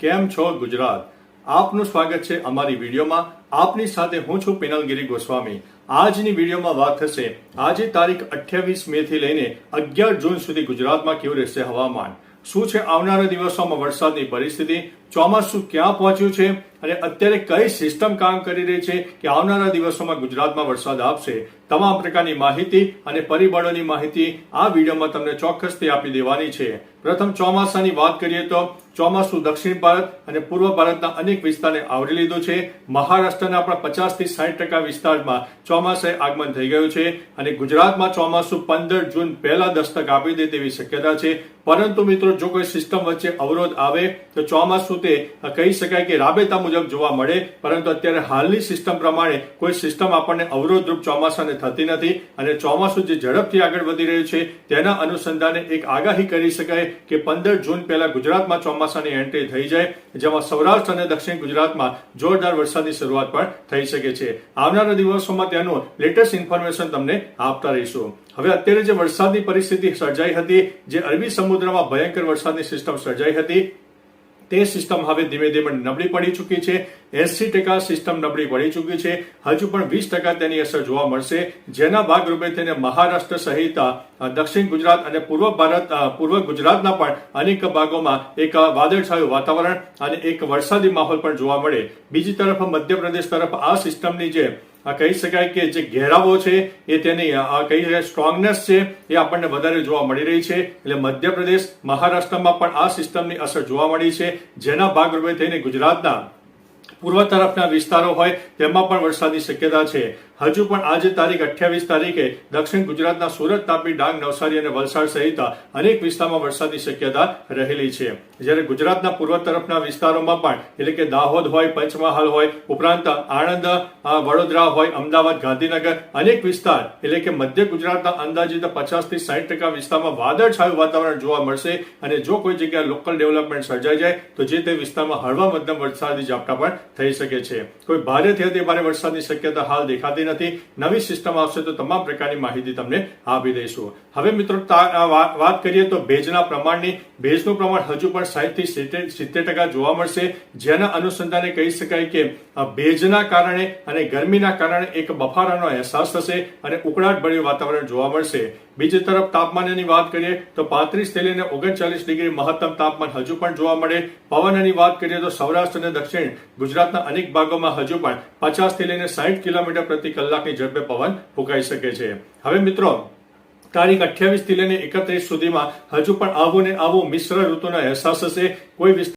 કેમ છો ગુજરાત? આપનું સ્વાગત છે અમારી વિડીયોમાં. આપની સાથે હું છું પિનલગીરી ગોસ્વામી. આજની વિડીયોમાં વાત થશે આજે તારીખ 28 મે થી લઈને 11 જૂન સુધી ગુજરાતમાં કેવું રહેશે હવામાન, શું છે આવનારા દિવસોમાં વરસાદની પરિસ્થિતિ, ચોમાસું ક્યાં પહોંચ્યું છે અને અત્યારે કઈ સિસ્ટમ કામ કરી રહી છે કે આવનારા દિવસોમાં ગુજરાતમાં વરસાદ આપશે. તમામ પ્રકારની માહિતી અને પરિબળોની માહિતી આ વિડીયોમાં તમને ચોક્કસથી આપી દેવાની છે. પ્રથમ ચોમાસાની વાત કરીએ તો ચોમાસું દક્ષિણ ભારત અને પૂર્વ ભારતના અનેક વિસ્તારને આવરી લીધું છે. મહારાષ્ટ્રના આપણા 50 થી 60% વિસ્તારમાં ચોમાસે આગમન થઈ ગયું છે અને ગુજરાતમાં ચોમાસું 15 જૂન પહેલા દસ્તક આપી દે તેવી શક્યતા છે. પરંતુ મિત્રો, જો કોઈ સિસ્ટમ વચ્ચે અવરોધ આવે તો ચોમાસું તે કહી શકાય કે રાબેતા મુજબ જોવા મળે, પરંતુ અત્યારે હાલની સિસ્ટમ પ્રમાણે કોઈ સિસ્ટમ આપણને અવરોધરૂપ ચોમાસાને થતી નથી અને ચોમાસું જે ઝડપથી આગળ વધી રહ્યું છે તેના અનુસંધાને એક આગાહી કરી શકાય કે 15 જૂન પહેલા ગુજરાતમાં ચોમાસાની એન્ટ્રી થઈ જાય, જેમાં સૌરાષ્ટ્ર અને દક્ષિણ ગુજરાતમાં જોરદાર વરસાદની શરૂઆત પણ થઈ શકે છે. આવનારા દિવસોમાં તેનું લેટેસ્ટ ઇન્ફોર્મેશન તમને આપતા રહીશું. હવે અત્યારે જે વરસાદની પરિસ્થિતિ સર્જાઈ હતી, જે અરબી સમુદ્રમાં ભયંકર વરસાદની સિસ્ટમ સર્જાઈ હતી, તે સિસ્ટમ હવે ધીમે ધીમે નબળી પડી ચૂકી છે. 80% સિસ્ટમ નબળી પડી ચૂકી છે. હજુ પણ 20% તેની અસર જોવા મળશે, જેના ભાગરૂપે તેને મહારાષ્ટ્ર સહિત દક્ષિણ ગુજરાત અને પૂર્વ ગુજરાતના પણ અનેક ભાગોમાં એક વાદળછાયું વાતાવરણ અને એક વરસાદી માહોલ પણ જોવા મળે. બીજી તરફ મધ્યપ્રદેશ તરફ આ સિસ્ટમની જે કહી શકાય કે જે ઘેરાવો છે એ તેની કહી શકાય સ્ટ્રોંગનેસ છે એ આપણને વધારે જોવા મળી રહી છે. એટલે મધ્યપ્રદેશ, મહારાષ્ટ્રમાં પણ આ સિસ્ટમની અસર જોવા મળી છે, જેના ભાગરૂપે થઈને ગુજરાતના પૂર્વ તરફના વિસ્તારો હોય તેમાં પણ વરસાદની શક્યતા છે. હજુ પણ આજે તારીખ 28 તારીખે દક્ષિણ ગુજરાતના સુરત, તાપી, ડાંગ, નવસારી અને વલસાડ સહિત અનેક વિસ્તારમાં વરસાદની શક્યતા રહેલી છે. જ્યારે ગુજરાતના પૂર્વ તરફના વિસ્તારોમાં પણ એટલે કે દાહોદ હોય, પંચમહાલ હોય, ઉપરાંત આણંદ, વડોદરા હોય, અમદાવાદ, ગાંધીનગર અનેક વિસ્તાર એટલે કે મધ્ય ગુજરાતના અંદાજિત 50 થી 60% વિસ્તારમાં વાદળછાયું વાતાવરણ જોવા મળશે અને જો કોઈ જગ્યાએ લોકલ ડેવલપમેન્ટ સર્જાઈ જાય તો જે તે વિસ્તારમાં હળવા મધ્યમ વરસાદી ઝાપટા પણ થઈ શકે છે. કોઈ ભારેથી અતિ ભારે વરસાદની શક્યતા હાલ દેખાતી નથી. નવી સિસ્ટમ આવશે તો તમામ પ્રકારની માહિતી તમને આપી દઈશું. હવે મિત્રો, વાત કરીએ તો ભેજના પ્રમાણની. ભેજનું પ્રમાણ હજુ પણ 60 થી 70% જોવા મળશે, જેના અનુસંધાને કહી શકાય કે ભેજના કારણે અને ગરમીના કારણે એક બફારાનો અહેસાસ થશે અને ઉકળાટભર્યું વાતાવરણ જોવા મળશે. બીજી તરફ તાપમાનની વાત કરીએ તો 35 થી લઈને 39 ડિગ્રી મહત્તમ તાપમાન હજુ પણ જોવા મળે. પવનની વાત કરીએ તો સૌરાષ્ટ્ર અને દક્ષિણ ગુજરાતના અનેક ભાગોમાં હજુ પણ 50 થી લઈને 60 કિલોમીટર પ્રતિ કલાકની ઝડપે પવન ફૂંકાઈ શકે છે. હવે મિત્રો, તારીખ 28 થી લઈને 31 સુધીમાં હજુ પણ આવું ને આવું મિશ્ર ઋતુનો અહેસાસ હશે. કોઈ